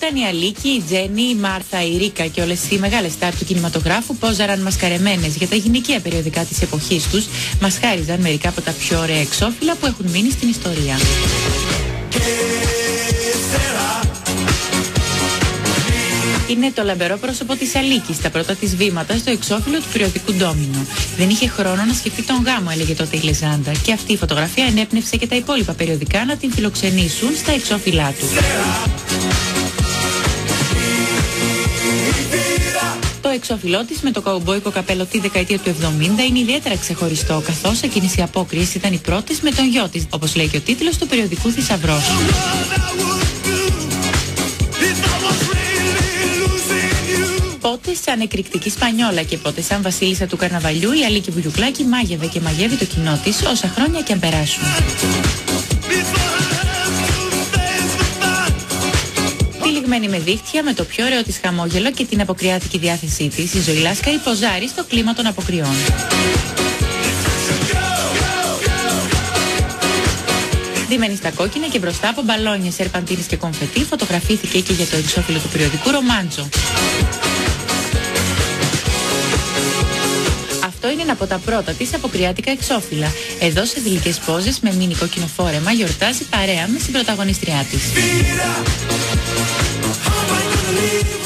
Όταν η Αλίκη, η Τζέννη, η Μάρθα, η Ρίκα και όλες οι μεγάλες στάρ του κινηματογράφου πόζαραν μασκαρεμένες για τα γυναικεία περιοδικά της εποχής τους, μας χάριζαν μερικά από τα πιο ωραία εξώφυλλα που έχουν μείνει στην ιστορία. Είναι το λαμπερό πρόσωπο της Αλίκης στα πρώτα της βήματα στο εξώφυλλο του περιοδικού Ντόμινο. Δεν είχε χρόνο να σκεφτεί τον γάμο, έλεγε τότε η Λεζάντα, και αυτή η φωτογραφία ενέπνευσε και τα υπόλοιπα περιοδικά να την φιλοξενήσουν στα εξώφυλλά του. Το εξώφυλλό της με το καουμπόικο καπέλο τη δεκαετία του 70 είναι ιδιαίτερα ξεχωριστό, καθώς εκείνες οι απόκριες ήταν οι πρώτες με τον γιο της, όπως λέει και ο τίτλος του περιοδικού Θησαυρός. Πότε σαν εκρηκτική Σπανιόλα και πότε σαν βασίλισσα του καρναβαλιού, η Αλίκη Βουγιουκλάκη μάγευε και μαγεύει το κοινό της όσα χρόνια και αν περάσουν. Τυλιγμένη με δίχτυα, με το πιο ωραίο της χαμόγελο και την αποκριάτικη διάθεσή της, η Ζωή Λάσκαρη ποζάρει στο κλίμα των αποκριών. Ντυμένη στα κόκκινα και μπροστά από μπαλόνια, σερπαντίνες και κομφετί, φωτογραφήθηκε και για το εξώφυλλο του περιοδικού Ρομάντζο. Αυτό είναι ένα από τα πρώτα της αποκριάτικα εξώφυλλα. Εδώ σε θηλυκές πόζες με μίνι κόκκινο φόρεμα γιορτάζει παρέα με συμπρωταγωνιστριά της.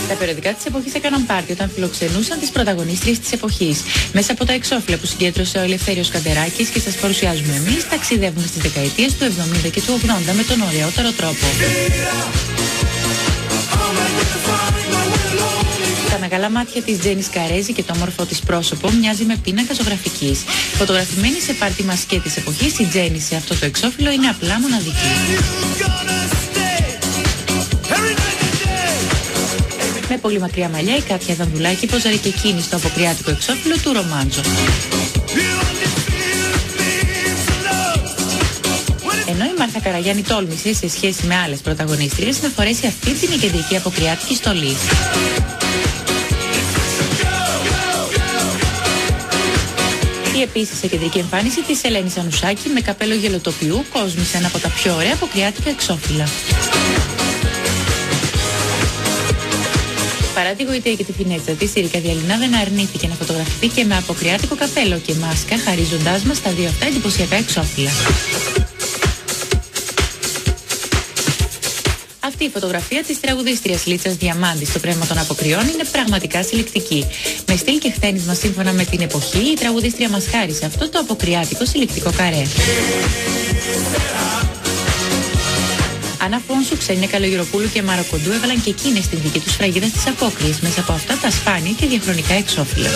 Τα περιοδικά της εποχής έκαναν πάρτι όταν φιλοξενούσαν τις πρωταγωνίστριες της εποχής. Μέσα από τα εξώφυλλα που συγκέντρωσε ο Ελευθέριος Καντεράκης και σας παρουσιάζουμε εμείς, ταξιδεύουμε στις δεκαετίες του 70 και του 80 με τον ωραιότερο τρόπο. Τα μεγάλα μάτια της Τζέννης Καρέζη και το όμορφο της πρόσωπο μοιάζει με πίνακα ζωγραφικής. Φωτογραφημένη σε πάρτι μασκέ της εποχής, η Τζέννη σε αυτό το εξώφυλλο είναι απλά μοναδική. Με πολύ μακριά μαλλιά, η Κάτια Δανδουλάκη ποζάρει και εκείνη στο αποκριάτικο εξώφυλλο του Ρομάντζο. Ενώ η Μάρθα Καραγιάννη τόλμησε σε σχέση με άλλες πρωταγωνίστριες να φορέσει αυτή την κεντρική αποκριάτικη στολή. Η επίσης σε κεντρική εμφάνιση της Ελένης Ανουσάκη με καπέλο γελοτοπιού κόσμησε ένα από τα πιο ωραία αποκριάτικα εξώφυλλα. Παρά τη γοητεία και τη φινέτσα της, η Ρίκα Διαλυνά δεν αρνήθηκε να φωτογραφηθεί και με αποκριάτικο καπέλο και μάσκα, χαρίζοντάς μας τα δύο αυτά εντυπωσιακά εξώφυλλα. Αυτή η φωτογραφία της τραγουδίστριας Λίτσας Διαμάντη στο πνεύμα των αποκριών είναι πραγματικά συλλεκτική. Με στυλ και χτένισμα σύμφωνα με την εποχή, η τραγουδίστρια μας χάρισε αυτό το αποκριάτικο συλλεκτικό καρέ. Άννα Φόνσου, Ξένια Καλογεροπούλου και Μαροκοντού έβαλαν και εκείνες την δική τους φραγίδα στις απόκριες μέσα από αυτά τα σπάνια και διαχρονικά εξώφυλλα.